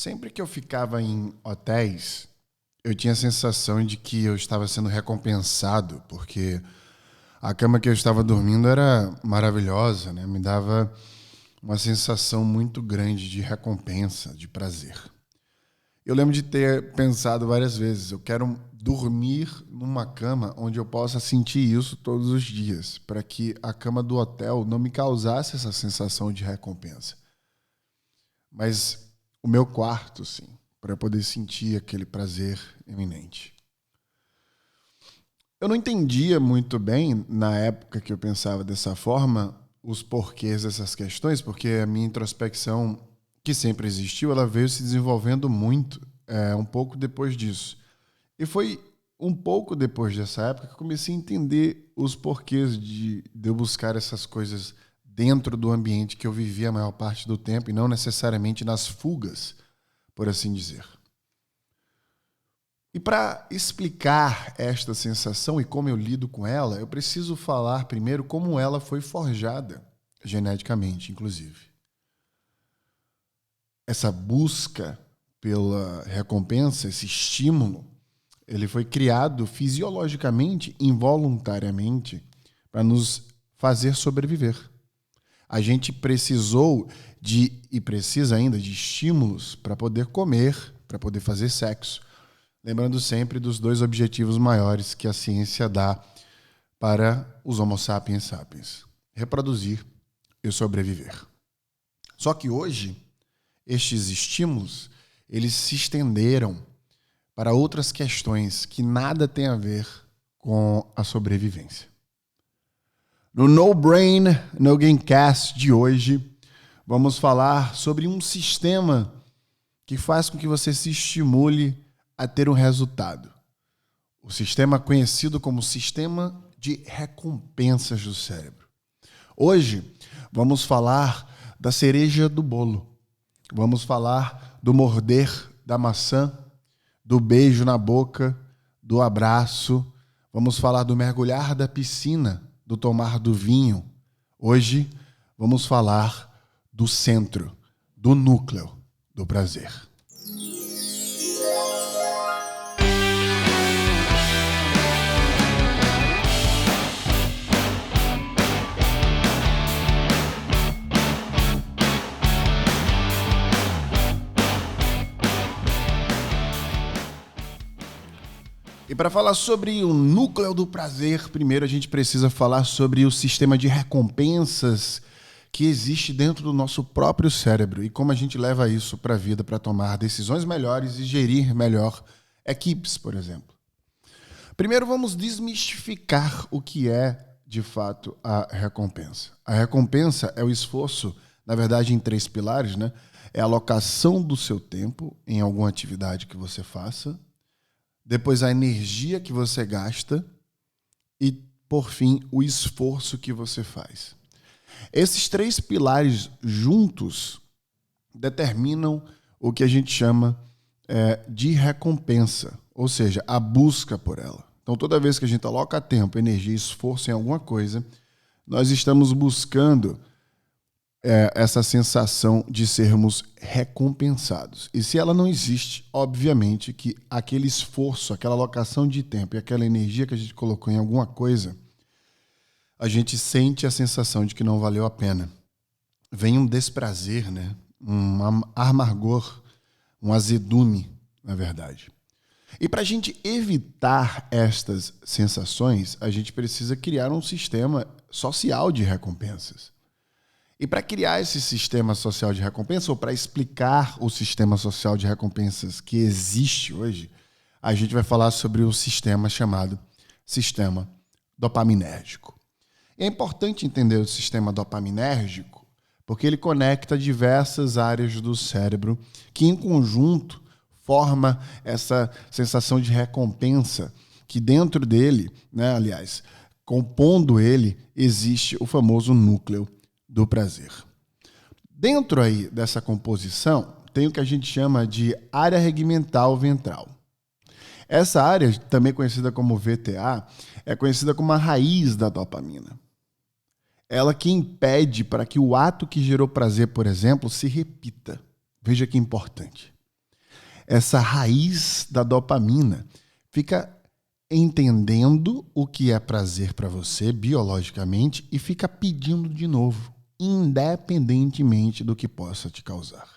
Sempre que eu ficava em hotéis, eu tinha a sensação de que eu estava sendo recompensado, porque a cama que eu estava dormindo era maravilhosa, né? Me dava uma sensação muito grande de recompensa, de prazer. Eu lembro de ter pensado várias vezes, eu quero dormir numa cama onde eu possa sentir isso todos os dias, para que a cama do hotel não me causasse essa sensação de recompensa. Mas o meu quarto, sim, para eu poder sentir aquele prazer iminente. Eu não entendia muito bem, na época que eu pensava dessa forma, os porquês dessas questões, porque a minha introspecção, que sempre existiu, ela veio se desenvolvendo muito, um pouco depois disso. E foi um pouco depois dessa época que eu comecei a entender os porquês de eu buscar essas coisas dentro do ambiente que eu vivia a maior parte do tempo e não necessariamente nas fugas, por assim dizer. E para explicar esta sensação e como eu lido com ela, eu preciso falar primeiro como ela foi forjada, geneticamente, inclusive. Essa busca pela recompensa, esse estímulo, ele foi criado fisiologicamente, involuntariamente, para nos fazer sobreviver. A gente precisou e precisa ainda de estímulos para poder comer, para poder fazer sexo. Lembrando sempre dos dois objetivos maiores que a ciência dá para os Homo sapiens sapiens: reproduzir e sobreviver. Só que hoje, estes estímulos, eles se estenderam para outras questões que nada tem a ver com a sobrevivência. No No Brain, No Gamecast de hoje, vamos falar sobre um sistema que faz com que você se estimule a ter um resultado. O sistema conhecido como sistema de recompensas do cérebro. Hoje, vamos falar da cereja do bolo. Vamos falar do morder da maçã, do beijo na boca, do abraço. Vamos falar do mergulhar da piscina, do tomar do vinho. Hoje, vamos falar do centro, do núcleo do prazer. E para falar sobre o núcleo do prazer, primeiro a gente precisa falar sobre o sistema de recompensas que existe dentro do nosso próprio cérebro e como a gente leva isso para a vida para tomar decisões melhores e gerir melhor equipes, por exemplo. Primeiro vamos desmistificar o que é, de fato, a recompensa. A recompensa é o esforço, na verdade, em 3 pilares, né? É a alocação do seu tempo em alguma atividade que você faça, depois a energia que você gasta e, por fim, o esforço que você faz. Esses 3 pilares juntos determinam o que a gente chama de recompensa, ou seja, a busca por ela. Então, toda vez que a gente aloca tempo, energia e esforço em alguma coisa, nós estamos buscando essa sensação de sermos recompensados. E se ela não existe, obviamente que aquele esforço, aquela alocação de tempo e aquela energia que a gente colocou em alguma coisa, a gente sente a sensação de que não valeu a pena. Vem um desprazer, né? Um amargor, um azedume, na verdade. E para a gente evitar estas sensações, a gente precisa criar um sistema social de recompensas. E para criar esse sistema social de recompensa, ou para explicar o sistema social de recompensas que existe hoje, a gente vai falar sobre o sistema chamado sistema dopaminérgico. E é importante entender o sistema dopaminérgico porque ele conecta diversas áreas do cérebro que, em conjunto, forma essa sensação de recompensa que dentro dele, né, aliás, compondo ele, existe o famoso núcleo do prazer. Dentro aí dessa composição, tem o que a gente chama de área regmental ventral. Essa área, também conhecida como VTA, é conhecida como a raiz da dopamina. Ela que impede para que o ato que gerou prazer, por exemplo, se repita. Veja que importante. essa raiz da dopamina. Fica entendendo o que é prazer para você biologicamente e fica pedindo de novo, independentemente do que possa te causar.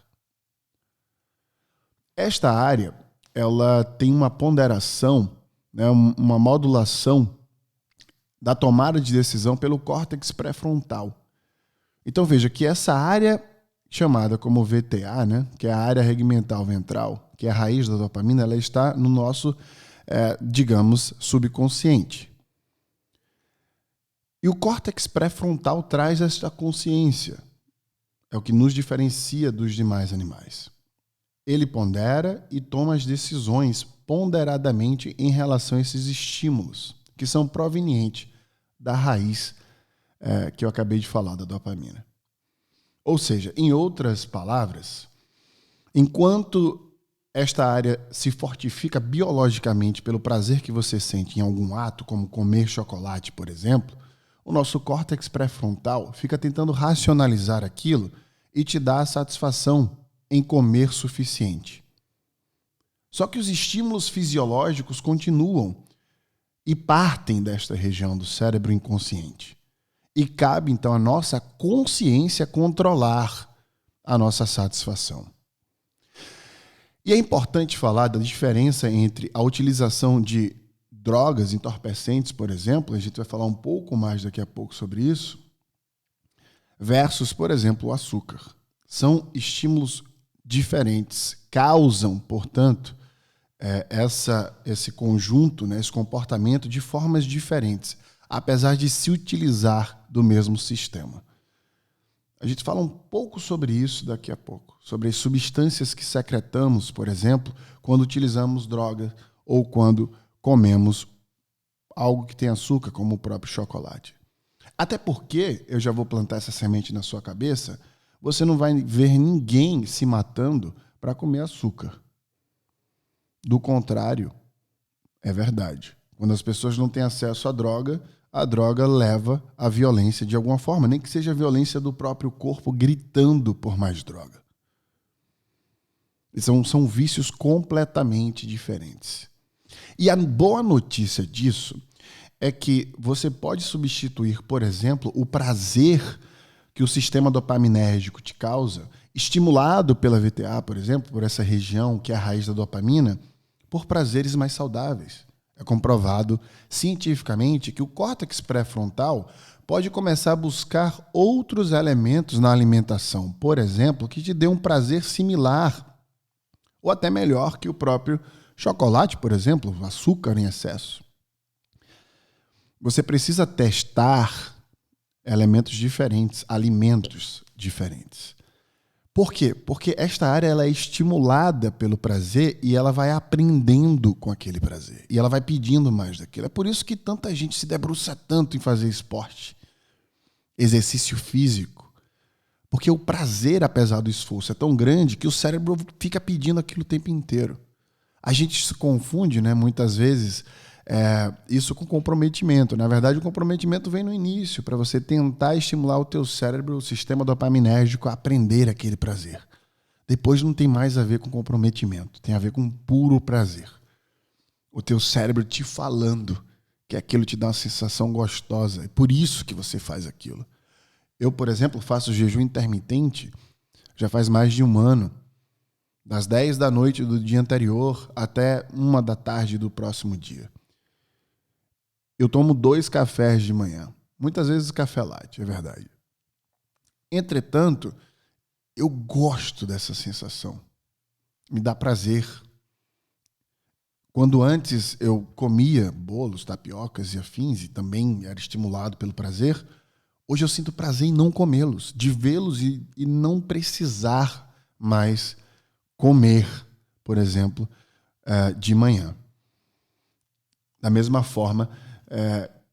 Esta área, ela tem uma ponderação, né, uma modulação da tomada de decisão pelo córtex pré-frontal. Então veja que essa área chamada como VTA, né, que é a área regmental ventral, que é a raiz da dopamina, ela está no nosso, digamos, subconsciente. E o córtex pré-frontal traz esta consciência. É o que nos diferencia dos demais animais. Ele pondera e toma as decisões ponderadamente em relação a esses estímulos, que são provenientes da raiz que eu acabei de falar, da dopamina. Ou seja, em outras palavras, enquanto esta área se fortifica biologicamente pelo prazer que você sente em algum ato, como comer chocolate, por exemplo, o nosso córtex pré-frontal fica tentando racionalizar aquilo e te dá a satisfação em comer suficiente. Só que os estímulos fisiológicos continuam e partem desta região do cérebro inconsciente. E cabe, então, à nossa consciência controlar a nossa satisfação. E é importante falar da diferença entre a utilização de drogas entorpecentes, por exemplo, a gente vai falar um pouco mais daqui a pouco sobre isso, versus, por exemplo, o açúcar. São estímulos diferentes, causam, portanto, esse conjunto, né, esse comportamento de formas diferentes, apesar de se utilizar do mesmo sistema. A gente fala um pouco sobre isso daqui a pouco, sobre as substâncias que secretamos, por exemplo, quando utilizamos droga ou quando comemos algo que tem açúcar, como o próprio chocolate. Até porque, eu já vou plantar essa semente na sua cabeça, você não vai ver ninguém se matando para comer açúcar. Do contrário, é verdade. Quando as pessoas não têm acesso à droga, a droga leva à violência de alguma forma, nem que seja a violência do próprio corpo gritando por mais droga. São vícios completamente diferentes. E a boa notícia disso é que você pode substituir, por exemplo, o prazer que o sistema dopaminérgico te causa, estimulado pela VTA, por exemplo, por essa região que é a raiz da dopamina, por prazeres mais saudáveis. É comprovado cientificamente que o córtex pré-frontal pode começar a buscar outros elementos na alimentação, por exemplo, que te dê um prazer similar ou até melhor que o próprio chocolate, por exemplo, açúcar em excesso. Você precisa testar elementos diferentes, alimentos diferentes. Por quê? Porque esta área ela é estimulada pelo prazer e ela vai aprendendo com aquele prazer. E ela vai pedindo mais daquilo. É por isso que tanta gente se debruça tanto em fazer esporte, exercício físico. Porque o prazer, apesar do esforço, é tão grande que o cérebro fica pedindo aquilo o tempo inteiro. A gente se confunde, né, muitas vezes, isso com comprometimento. Na verdade, o comprometimento vem no início, para você tentar estimular o teu cérebro, o sistema dopaminérgico, a aprender aquele prazer. Depois não tem mais a ver com comprometimento, tem a ver com puro prazer. O teu cérebro te falando que aquilo te dá uma sensação gostosa. É por isso que você faz aquilo. Eu, por exemplo, faço jejum intermitente já faz mais de 1 ano. Das 10 da noite do dia anterior até 1 da tarde do próximo dia. Eu tomo 2 cafés de manhã. Muitas vezes café latte, é verdade. Entretanto, eu gosto dessa sensação. Me dá prazer. Quando antes eu comia bolos, tapiocas e afins, e também era estimulado pelo prazer, hoje eu sinto prazer em não comê-los, de vê-los e não precisar mais comer, por exemplo, de manhã. Da mesma forma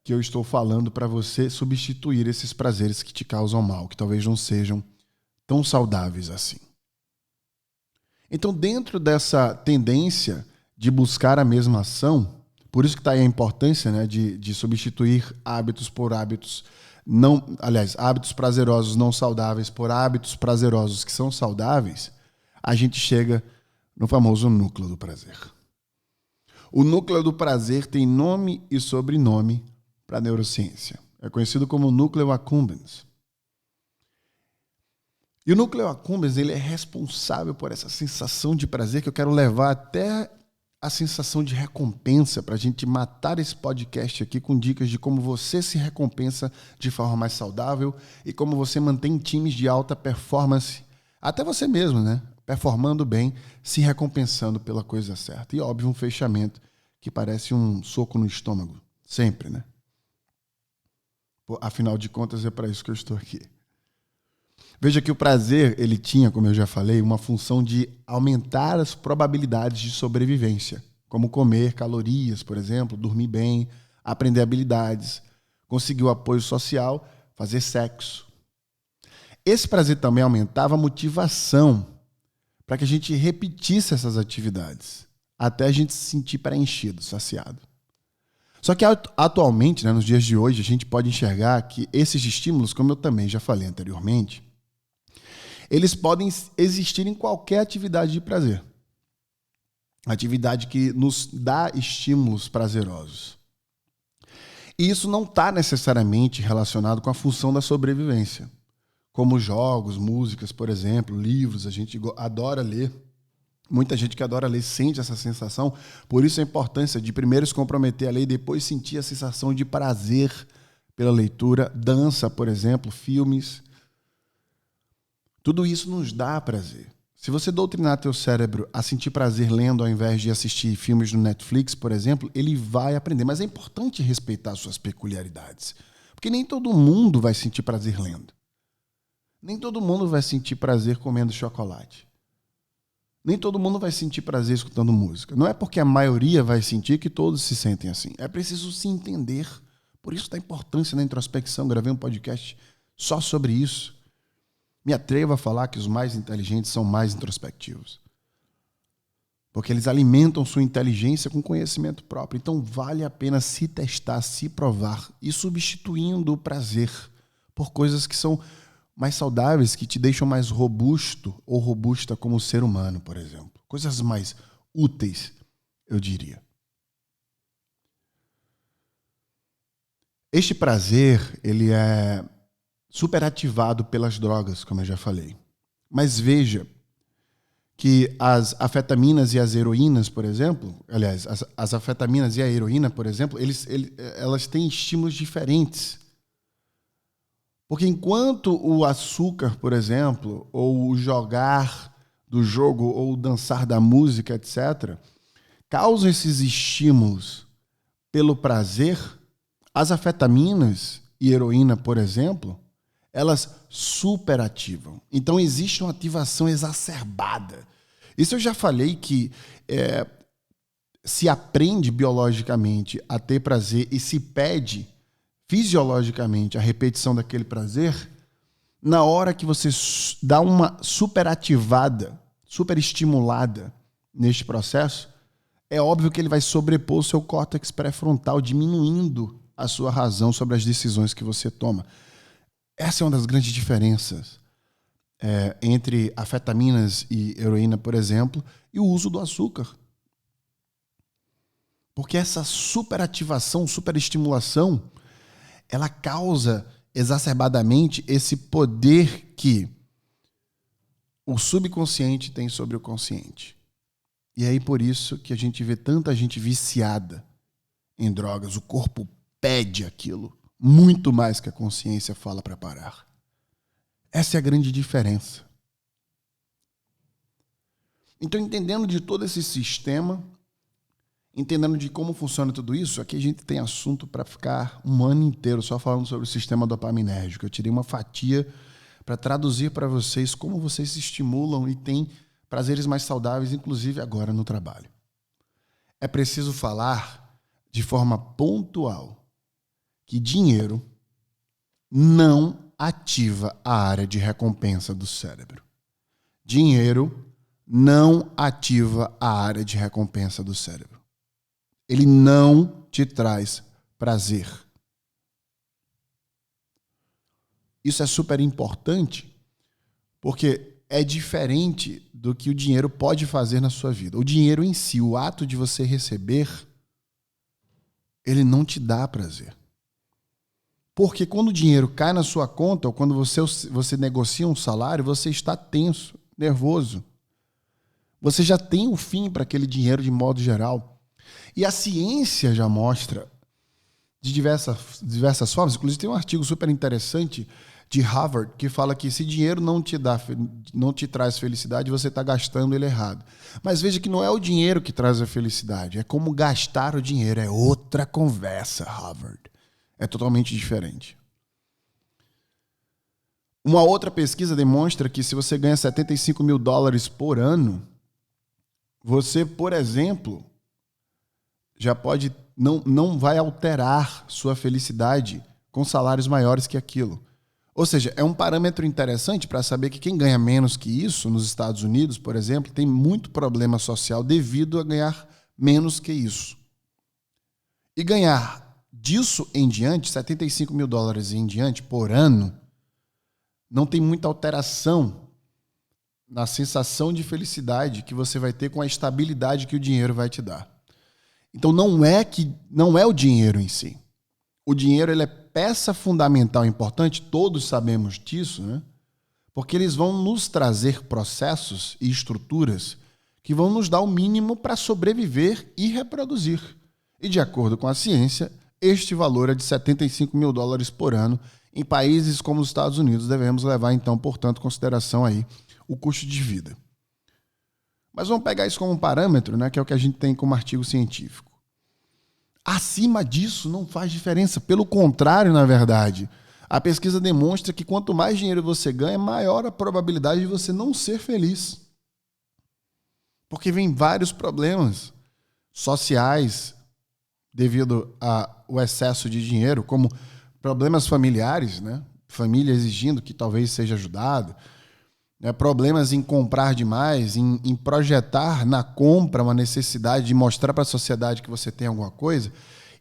que eu estou falando para você substituir esses prazeres que te causam mal, que talvez não sejam tão saudáveis assim. Então, dentro dessa tendência de buscar a mesma ação, por isso que está aí a importância, né, de substituir hábitos por hábitos hábitos prazerosos não saudáveis por hábitos prazerosos que são saudáveis, a gente chega no famoso núcleo do prazer. O núcleo do prazer tem nome e sobrenome para a neurociência. É conhecido como núcleo accumbens. E o núcleo accumbens ele é responsável por essa sensação de prazer que eu quero levar até a sensação de recompensa para a gente matar esse podcast aqui com dicas de como você se recompensa de forma mais saudável e como você mantém times de alta performance, até você mesmo, né? Performando bem, se recompensando pela coisa certa. E, óbvio, um fechamento que parece um soco no estômago. Sempre, né? Afinal de contas, é para isso que eu estou aqui. Veja que o prazer, ele tinha, como eu já falei, uma função de aumentar as probabilidades de sobrevivência, como comer calorias, por exemplo, dormir bem, aprender habilidades, conseguir o apoio social, fazer sexo. Esse prazer também aumentava a motivação para que a gente repetisse essas atividades, até a gente se sentir preenchido, saciado. Só que atualmente, né, nos dias de hoje, a gente pode enxergar que esses estímulos, como eu também já falei anteriormente, eles podem existir em qualquer atividade de prazer. Atividade que nos dá estímulos prazerosos. E isso não está necessariamente relacionado com a função da sobrevivência. Como jogos, músicas, por exemplo, livros, a gente adora ler. Muita gente que adora ler sente essa sensação. Por isso a importância de primeiro se comprometer a ler e depois sentir a sensação de prazer pela leitura. Dança, por exemplo, filmes. Tudo isso nos dá prazer. Se você doutrinar teu cérebro a sentir prazer lendo ao invés de assistir filmes no Netflix, por exemplo, ele vai aprender. Mas é importante respeitar suas peculiaridades. Porque nem todo mundo vai sentir prazer lendo. Nem todo mundo vai sentir prazer comendo chocolate. Nem todo mundo vai sentir prazer escutando música. Não é porque a maioria vai sentir que todos se sentem assim. É preciso se entender. Por isso da importância da introspecção. Gravei um podcast só sobre isso. Me atrevo a falar que os mais inteligentes são mais introspectivos. Porque eles alimentam sua inteligência com conhecimento próprio. Então vale a pena se testar, se provar e substituindo o prazer por coisas que são mais saudáveis, que te deixam mais robusto ou robusta como ser humano, por exemplo. Coisas mais úteis, eu diria. Este prazer, ele é superativado pelas drogas, como eu já falei. Mas veja que as afetaminas e as heroínas, por exemplo, aliás, as afetaminas e a heroína, por exemplo, elas têm estímulos diferentes. Porque enquanto o açúcar, por exemplo, ou o jogar do jogo, ou o dançar da música, etc., causam esses estímulos pelo prazer, as afetaminas e heroína, por exemplo, elas superativam. Então existe uma ativação exacerbada. Isso eu já falei que se aprende biologicamente a ter prazer e se pede fisiologicamente a repetição daquele prazer, na hora que você dá uma superativada, superestimulada neste processo, é óbvio que ele vai sobrepor o seu córtex pré-frontal, diminuindo a sua razão sobre as decisões que você toma. Essa é uma das grandes diferenças entre afetaminas e heroína, por exemplo, e o uso do açúcar. Porque essa superativação, superestimulação, ela causa exacerbadamente esse poder que o subconsciente tem sobre o consciente. E aí por isso que a gente vê tanta gente viciada em drogas. O corpo pede aquilo muito mais que a consciência fala para parar. Essa é a grande diferença. Então, entendendo de todo esse sistema, entendendo de como funciona tudo isso, aqui a gente tem assunto para ficar um ano inteiro só falando sobre o sistema dopaminérgico. Eu tirei uma fatia para traduzir para vocês como vocês se estimulam e têm prazeres mais saudáveis, inclusive agora no trabalho. É preciso falar de forma pontual que dinheiro não ativa a área de recompensa do cérebro. Dinheiro não ativa a área de recompensa do cérebro. Ele não te traz prazer. Isso é super importante, porque é diferente do que o dinheiro pode fazer na sua vida. O dinheiro em si, o ato de você receber, ele não te dá prazer. Porque quando o dinheiro cai na sua conta, ou quando você negocia um salário, você está tenso, nervoso. Você já tem o fim para aquele dinheiro de modo geral. E a ciência já mostra de diversas formas. Inclusive tem um artigo super interessante de Harvard que fala que se dinheiro não te traz felicidade, você está gastando ele errado. Mas veja que não é o dinheiro que traz a felicidade, é como gastar o dinheiro. É outra conversa, Harvard. É totalmente diferente. Uma outra pesquisa demonstra que se você ganha $75 mil por ano, você, por exemplo, já pode não vai alterar sua felicidade com salários maiores que aquilo. Ou seja, é um parâmetro interessante para saber que quem ganha menos que isso, nos Estados Unidos, por exemplo, tem muito problema social devido a ganhar menos que isso. E ganhar disso em diante, $75 mil em diante por ano, não tem muita alteração na sensação de felicidade que você vai ter com a estabilidade que o dinheiro vai te dar. Então não é o dinheiro em si. O dinheiro ele é peça fundamental, importante, todos sabemos disso, né? Porque eles vão nos trazer processos e estruturas que vão nos dar o mínimo para sobreviver e reproduzir. E de acordo com a ciência, este valor é de $75 mil por ano. Em países como os Estados Unidos, devemos levar, então, portanto, em consideração aí o custo de vida. Mas vamos pegar isso como um parâmetro, né, que é o que a gente tem como artigo científico. Acima disso não faz diferença. Pelo contrário, na verdade, a pesquisa demonstra que quanto mais dinheiro você ganha, maior a probabilidade de você não ser feliz. Porque vem vários problemas sociais devido ao excesso de dinheiro, como problemas familiares, né? Família exigindo que talvez seja ajudado, né? Problemas em comprar demais, em projetar na compra uma necessidade de mostrar para a sociedade que você tem alguma coisa.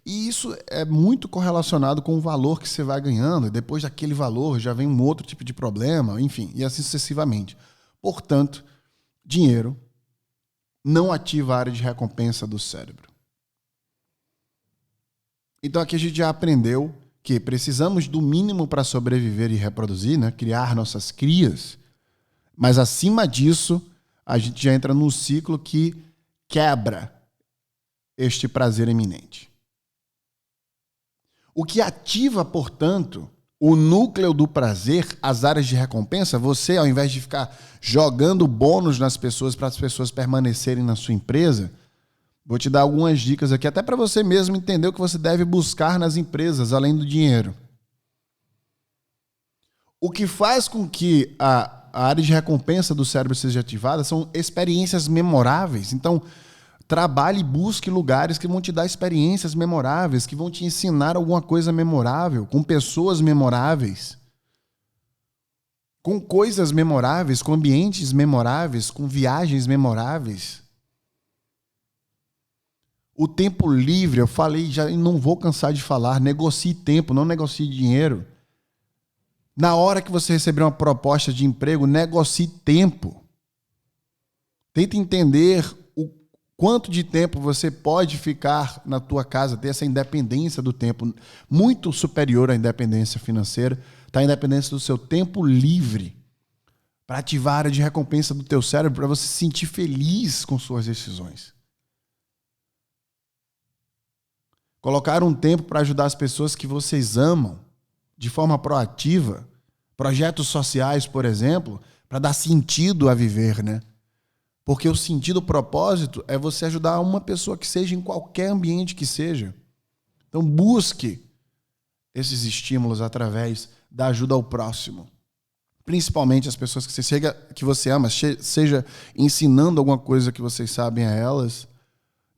E isso é muito correlacionado com o valor que você vai ganhando. E depois daquele valor já vem um outro tipo de problema, enfim, e assim sucessivamente. Portanto, dinheiro não ativa a área de recompensa do cérebro. Então aqui a gente já aprendeu que precisamos do mínimo para sobreviver e reproduzir, né? Criar nossas crias. Mas acima disso, a gente já entra num ciclo que quebra este prazer iminente. O que ativa, portanto, o núcleo do prazer, as áreas de recompensa, você, ao invés de ficar jogando bônus nas pessoas para as pessoas permanecerem na sua empresa, vou te dar algumas dicas aqui, até para você mesmo entender o que você deve buscar nas empresas, além do dinheiro. O que faz com que a área de recompensa do cérebro seja ativada são experiências memoráveis. Então, trabalhe e busque lugares que vão te dar experiências memoráveis, que vão te ensinar alguma coisa memorável, com pessoas memoráveis, com coisas memoráveis, com ambientes memoráveis, com viagens memoráveis. O tempo livre, eu falei, já não vou cansar de falar, negocie tempo, não negocie dinheiro. Na hora que você receber uma proposta de emprego, negocie tempo. Tente entender o quanto de tempo você pode ficar na tua casa, ter essa independência do tempo, muito superior à independência financeira, está a independência do seu tempo livre, para ativar a área de recompensa do teu cérebro, para você se sentir feliz com suas decisões. Colocar um tempo para ajudar as pessoas que vocês amam, de forma proativa, projetos sociais, por exemplo, para dar sentido a viver, né? Porque o sentido, o propósito é você ajudar uma pessoa que seja em qualquer ambiente que seja. Então busque esses estímulos através da ajuda ao próximo. Principalmente as pessoas que você ama, seja ensinando alguma coisa que vocês sabem a elas,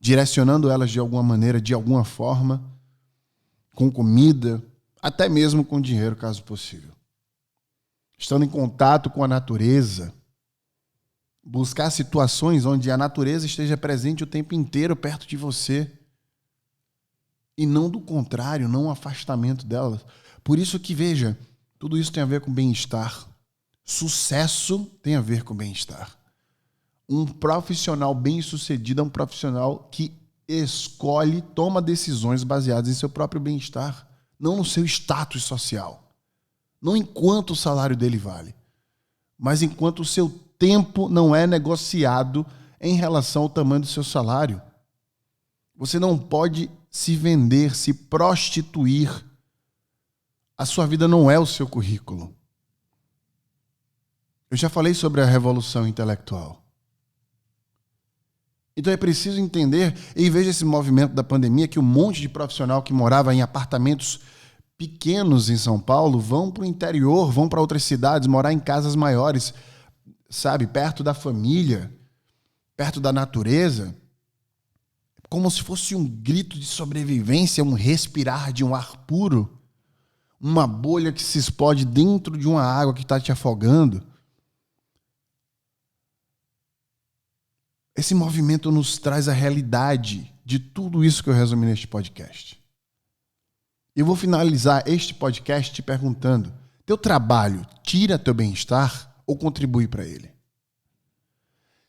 direcionando elas de alguma maneira, de alguma forma, com comida, até mesmo com dinheiro, caso possível. Estando em contato com a natureza, buscar situações onde a natureza esteja presente o tempo inteiro perto de você e não do contrário, não o afastamento dela. Por isso que, veja, tudo isso tem a ver com bem-estar, Sucesso tem a ver com bem-estar. Um profissional bem-sucedido é um profissional que escolhe, toma decisões baseadas em seu próprio bem-estar, não no seu status social. Não enquanto o salário dele vale, mas enquanto o seu tempo não é negociado em relação ao tamanho do seu salário. Você não pode se vender, se prostituir. A sua vida não é o seu currículo. Eu já falei sobre a revolução intelectual. Então é preciso entender, e veja esse movimento da pandemia, que um monte de profissional que morava em apartamentos pequenos em São Paulo vão para o interior, vão para outras cidades, morar em casas maiores, sabe, perto da família, perto da natureza, como se fosse um grito de sobrevivência, um respirar de um ar puro, uma bolha que se explode dentro de uma água que está te afogando. Esse movimento nos traz a realidade de tudo isso que eu resumi neste podcast. Eu vou finalizar este podcast te perguntando: teu trabalho tira teu bem-estar ou contribui para ele?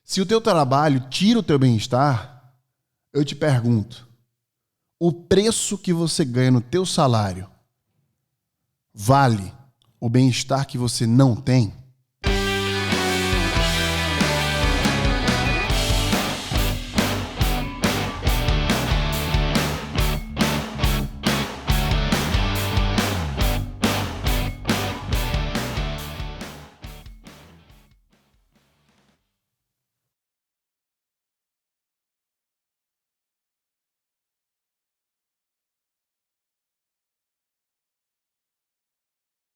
Se o teu trabalho tira o teu bem-estar, eu te pergunto: o preço que você ganha no teu salário vale o bem-estar que você não tem?